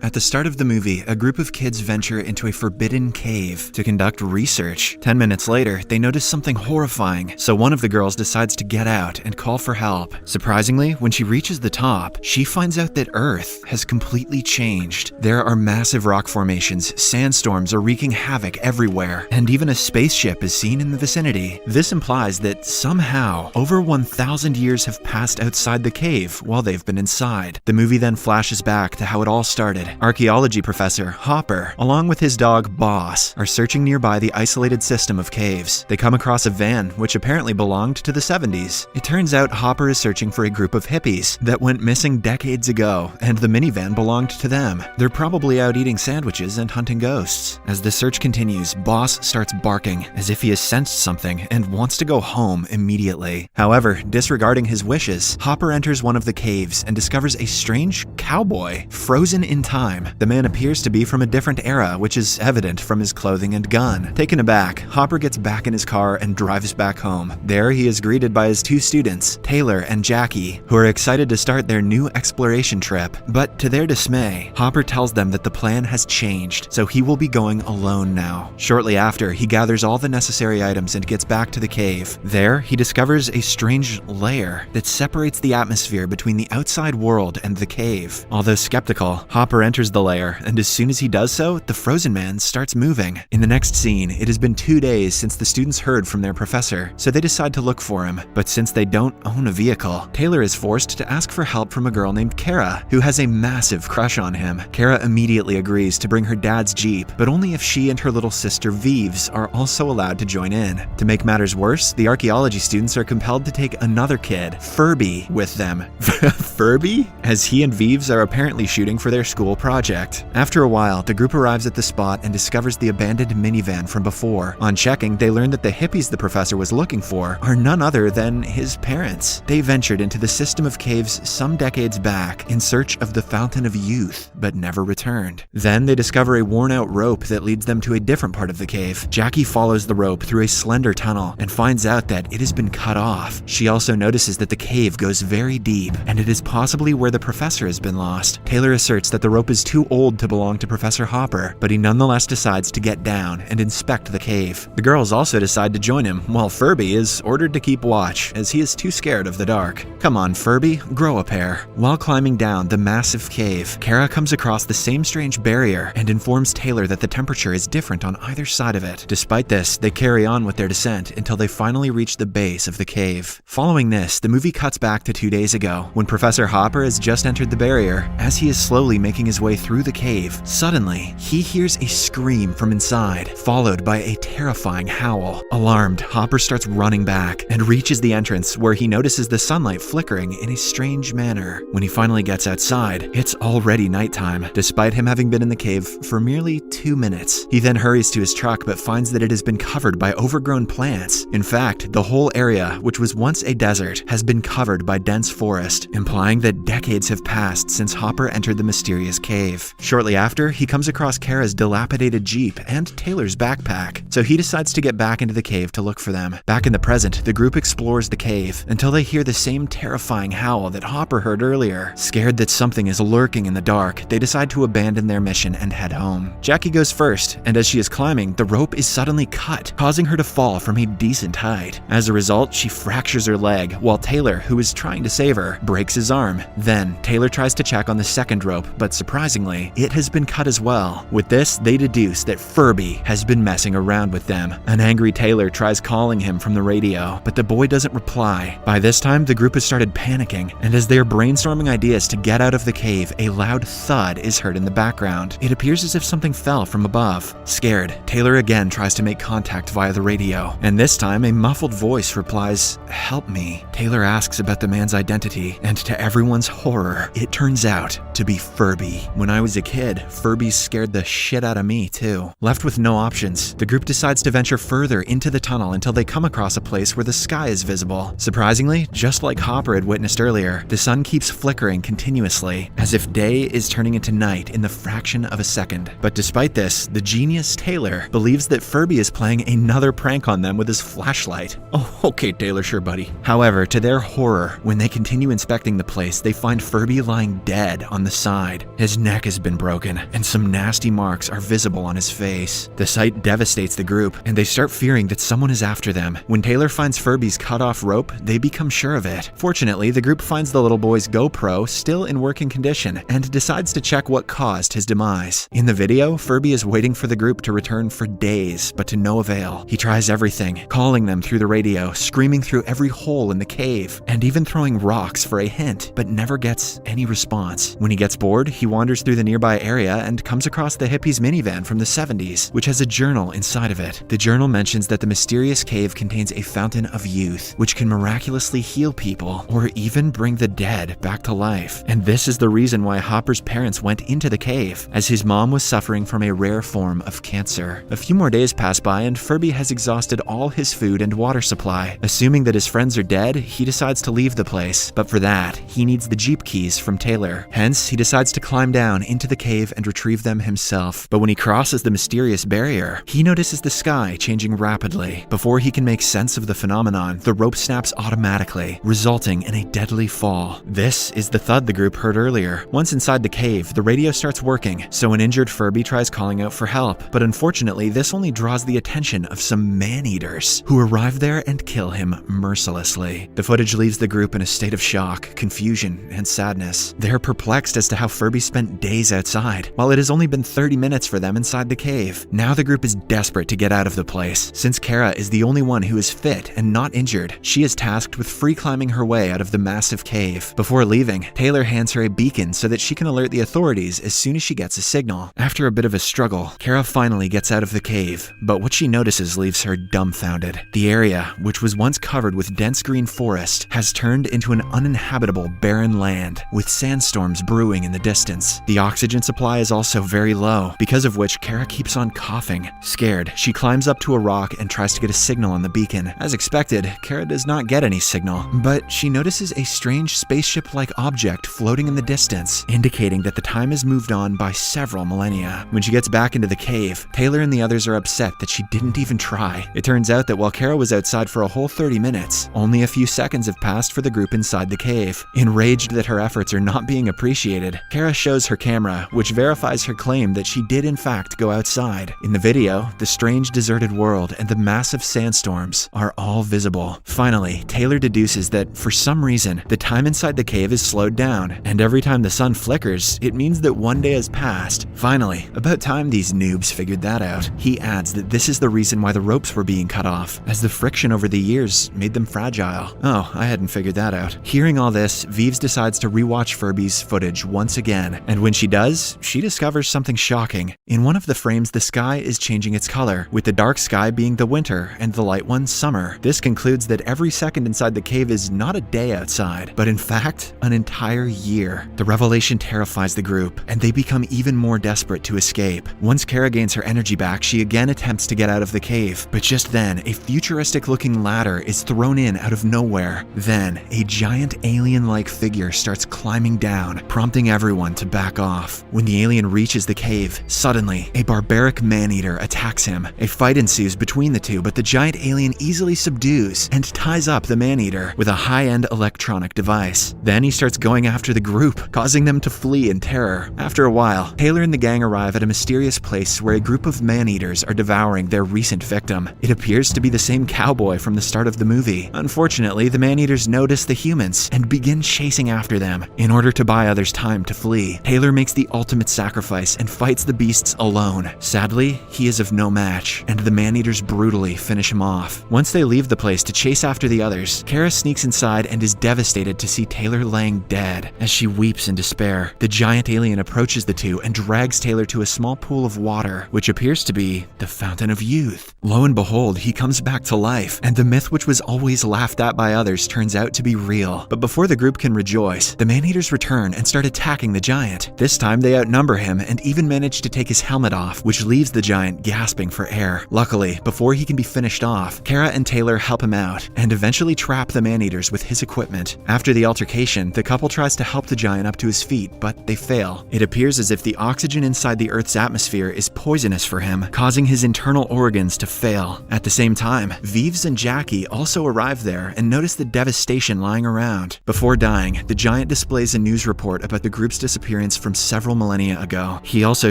At the start of the movie, a group of kids venture into a forbidden cave to conduct research. 10 minutes later, they notice something horrifying, so one of the girls decides to get out and call for help. Surprisingly, when she reaches the top, she finds out that Earth has completely changed. There are massive rock formations, sandstorms are wreaking havoc everywhere, and even a spaceship is seen in the vicinity. This implies that somehow, over 1,000 years have passed outside the cave while they've been inside. The movie then flashes back to how it all started. Archaeology professor Hopper, along with his dog Boss, are searching nearby the isolated system of caves. They come across a van which apparently belonged to the 70s. It turns out Hopper is searching for a group of hippies that went missing decades ago, and the minivan belonged to them. They're probably out eating sandwiches and hunting ghosts. As the search continues, Boss starts barking as if he has sensed something and wants to go home immediately. However, disregarding his wishes, Hopper enters one of the caves and discovers a strange cowboy frozen in time. The man appears to be from a different era, which is evident from his clothing and gun. Taken aback, Hopper gets back in his car and drives back home. There, he is greeted by his two students, Taylor and Jackie, who are excited to start their new exploration trip. But to their dismay, Hopper tells them that the plan has changed, so he will be going alone now. Shortly after, he gathers all the necessary items and gets back to the cave. There, he discovers a strange layer that separates the atmosphere between the outside world and the cave. Although skeptical, Hopper enters the lair, and as soon as he does so, the frozen man starts moving. In the next scene, it has been 2 days since the students heard from their professor, so they decide to look for him. But since they don't own a vehicle, Taylor is forced to ask for help from a girl named Kara, who has a massive crush on him. Kara immediately agrees to bring her dad's Jeep, but only if she and her little sister Vives are also allowed to join in. To make matters worse, the archaeology students are compelled to take another kid, Furby, with them. Furby? As he and Vives are apparently shooting for their school project. After a while, the group arrives at the spot and discovers the abandoned minivan from before. On checking, they learn that the hippies the professor was looking for are none other than his parents. They ventured into the system of caves some decades back in search of the Fountain of Youth, but never returned. Then they discover a worn-out rope that leads them to a different part of the cave. Jackie follows the rope through a slender tunnel and finds out that it has been cut off. She also notices that the cave goes very deep, and it is possibly where the professor has been lost. Taylor asserts that the rope is too old to belong to Professor Hopper, but he nonetheless decides to get down and inspect the cave. The girls also decide to join him, while Furby is ordered to keep watch, as he is too scared of the dark. Come on, Furby, grow a pair. While climbing down the massive cave, Kara comes across the same strange barrier and informs Taylor that the temperature is different on either side of it. Despite this, they carry on with their descent until they finally reach the base of the cave. Following this, the movie cuts back to 2 days ago, when Professor Hopper has just entered the barrier. As he is slowly making his way through the cave, suddenly, he hears a scream from inside, followed by a terrifying howl. Alarmed, Hopper starts running back and reaches the entrance, where he notices the sunlight flickering in a strange manner. When he finally gets outside, it's already nighttime, despite him having been in the cave for merely 2 minutes. He then hurries to his truck but finds that it has been covered by overgrown plants. In fact, the whole area, which was once a desert, has been covered by dense forest, implying that decades have passed since Hopper entered the mysterious cave. Shortly after, he comes across Kara's dilapidated Jeep and Taylor's backpack, so he decides to get back into the cave to look for them. Back in the present, the group explores the cave until they hear the same terrifying howl that Hopper heard earlier. Scared that something is lurking in the dark, they decide to abandon their mission and head home. Jackie goes first, and as she is climbing, the rope is suddenly cut, causing her to fall from a decent height. As a result, she fractures her leg, while Taylor, who is trying to save her, breaks his arm. Then, Taylor tries to check on the second rope, but surprisingly, it has been cut as well. With this, they deduce that Furby has been messing around with them. An angry Taylor tries calling him from the radio, but the boy doesn't reply. By this time, the group has started panicking, and as they are brainstorming ideas to get out of the cave, a loud thud is heard in the background. It appears as if something fell from above. Scared, Taylor again tries to make contact via the radio, and this time a muffled voice replies, "Help me." Taylor asks about the man's identity, and to everyone's horror, it turns out to be Furby. When I was a kid, Furbies scared the shit out of me too. Left with no options, the group decides to venture further into the tunnel until they come across a place where the sky is visible. Surprisingly, just like Hopper had witnessed earlier, the sun keeps flickering continuously, as if day is turning into night in the fraction of a second. But despite this, the genius Taylor believes that Furby is playing another prank on them with his flashlight. Oh, okay, Taylor, sure buddy. However, to their horror, when they continue inspecting the place, they find Furby lying dead on the side. inside. His neck has been broken, and some nasty marks are visible on his face. The sight devastates the group, and they start fearing that someone is after them. When Taylor finds Furby's cut-off rope, they become sure of it. Fortunately, the group finds the little boy's GoPro still in working condition and decides to check what caused his demise. In the video, Furby is waiting for the group to return for days, but to no avail. He tries everything, calling them through the radio, screaming through every hole in the cave, and even throwing rocks for a hint, but never gets any response. When he gets bored, he wanders through the nearby area and comes across the hippies' minivan from the 70s, which has a journal inside of it. The journal mentions that the mysterious cave contains a fountain of youth, which can miraculously heal people or even bring the dead back to life. And this is the reason why Hopper's parents went into the cave, as his mom was suffering from a rare form of cancer. A few more days pass by and Furby has exhausted all his food and water supply. Assuming that his friends are dead, he decides to leave the place, but for that, he needs the Jeep keys from Taylor. Hence, he decides to climb down into the cave and retrieve them himself. But when he crosses the mysterious barrier, he notices the sky changing rapidly. Before he can make sense of the phenomenon, the rope snaps automatically, resulting in a deadly fall. This is the thud the group heard earlier. Once inside the cave, the radio starts working, so an injured Furby tries calling out for help, but unfortunately, this only draws the attention of some man-eaters, who arrive there and kill him mercilessly. The footage leaves the group in a state of shock, confusion, and sadness. They're perplexed as to how Furby spent days outside, while it has only been 30 minutes for them inside the cave. Now the group is desperate to get out of the place. Since Kara is the only one who is fit and not injured, she is tasked with free climbing her way out of the massive cave. Before leaving, Taylor hands her a beacon so that she can alert the authorities as soon as she gets a signal. After a bit of a struggle, Kara finally gets out of the cave, but what she notices leaves her dumbfounded. The area, which was once covered with dense green forest, has turned into an uninhabitable barren land, with sandstorms brewing in the distance. The oxygen supply is also very low, because of which Kara keeps on coughing. Scared, she climbs up to a rock and tries to get a signal on the beacon. As expected, Kara does not get any signal, but she notices a strange spaceship-like object floating in the distance, indicating that the time has moved on by several millennia. When she gets back into the cave, Taylor and the others are upset that she didn't even try. It turns out that while Kara was outside for a whole 30 minutes, only a few seconds have passed for the group inside the cave. Enraged that her efforts are not being appreciated, Kara shows her camera, which verifies her claim that she did in fact go outside. In the video, the strange deserted world and the massive sandstorms are all visible. Finally, Taylor deduces that, for some reason, the time inside the cave is slowed down, and every time the sun flickers, it means that one day has passed. Finally, about time these noobs figured that out. He adds that this is the reason why the ropes were being cut off, as the friction over the years made them fragile. Oh, I hadn't figured that out. Hearing all this, Vives decides to rewatch Furby's footage once again, and when she does, she discovers something shocking. In one of the frames, the sky is changing its color, with the dark sky being the winter and the light one summer. This concludes that every second inside the cave is not a day outside, but in fact, an entire year. The revelation terrifies the group, and they become even more desperate to escape. Once Kara gains her energy back, she again attempts to get out of the cave, but just then, a futuristic-looking ladder is thrown in out of nowhere. Then, a giant alien-like figure starts climbing down, prompting everyone to back off. When the alien reaches the cave, suddenly, a barbaric man-eater attacks him. A fight ensues between the two, but the giant alien easily subdues and ties up the man-eater with a high-end electronic device. Then he starts going after the group, causing them to flee in terror. After a while, Taylor and the gang arrive at a mysterious place where a group of man-eaters are devouring their recent victim. It appears to be the same cowboy from the start of the movie. Unfortunately, the man-eaters notice the humans and begin chasing after them. In order to buy others time to flee, Taylor makes the ultimate sacrifice and fights the beasts alone. Sadly, he is of no match, and the man-eaters brutally finish him off. Once they leave the place to chase after the others, Kara sneaks inside and is devastated to see Taylor laying dead. As she weeps in despair, the giant alien approaches the two and drags Taylor to a small pool of water, which appears to be the fountain of youth. Lo and behold, he comes back to life, and the myth which was always laughed at by others turns out to be real. But before the group can rejoice, the man-eaters return and start attacking the giant. This time they outnumber him and even manage to take his helmet off, which leaves the giant gasping for air. Luckily, before he can be finished off, Kara and Taylor help him out and eventually trap the man-eaters with his equipment. After the altercation, the couple tries to help the giant up to his feet, but they fail. It appears as if the oxygen inside the Earth's atmosphere is poisonous for him, causing his internal organs to fail. At the same time, Vives and Jackie also arrive there and notice the devastation lying around. Before dying, the giant displays a news report about the group's disappearance from several millennia ago. He also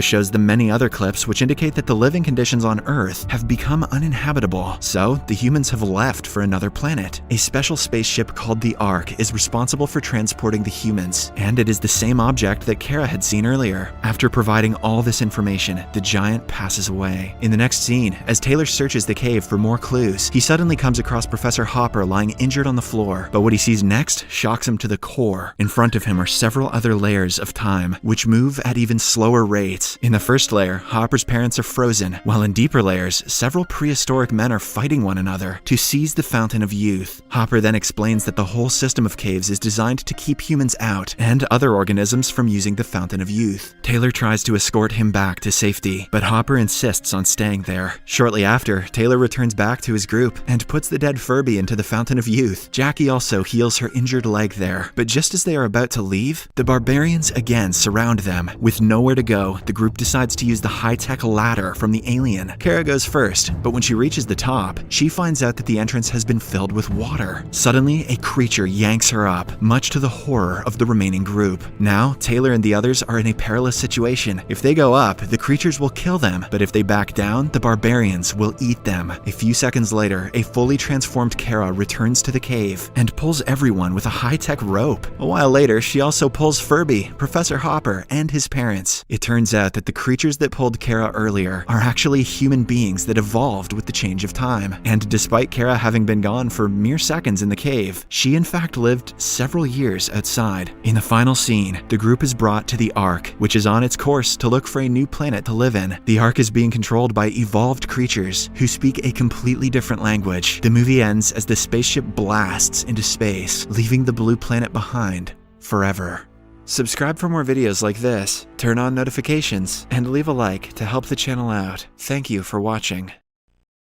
shows the many other clips which indicate that the living conditions on Earth have become uninhabitable, so the humans have left for another planet. A special spaceship called the Ark is responsible for transporting the humans, and it is the same object that Kara had seen earlier. After providing all this information, the giant passes away. In the next scene, as Taylor searches the cave for more clues, he suddenly comes across Professor Hopper lying injured on the floor, but what he sees next shocks him to the core. In front of him are several other layers of time, which move at even slower rates. In the first layer, Hopper's parents are frozen, while in deeper layers, several prehistoric men are fighting one another to seize the Fountain of Youth. Hopper then explains that the whole system of caves is designed to keep humans out and other organisms from using the Fountain of Youth. Taylor tries to escort him back to safety, but Hopper insists on staying there. Shortly after, Taylor returns back to his group and puts the dead Furby into the Fountain of Youth. Jackie also heals her injured leg there, but just as they are about to leave, the barbarians again surround them. With nowhere to go, the group decides to use the high-tech ladder from the alien. Kara goes first, but when she reaches the top, she finds out that the entrance has been filled with water. Suddenly, a creature yanks her up, much to the horror of the remaining group. Now, Taylor and the others are in a perilous situation. If they go up, the creatures will kill them, but if they back down, the barbarians will eat them. A few seconds later, a fully transformed Kara returns to the cave and pulls everyone with a high-tech rope. A while later, she also pulls Furby, Professor Hopper, and his parents. It turns out that the creatures that pulled Kara earlier are actually human beings that evolved with the change of time. And despite Kara having been gone for mere seconds in the cave, she in fact lived several years outside. In the final scene, the group is brought to the Ark, which is on its course to look for a new planet to live in. The Ark is being controlled by evolved creatures who speak a completely different language. The movie ends as the spaceship blasts into space, leaving the blue planet behind forever. Subscribe for more videos like this, turn on notifications, and leave a like to help the channel out. Thank you for watching.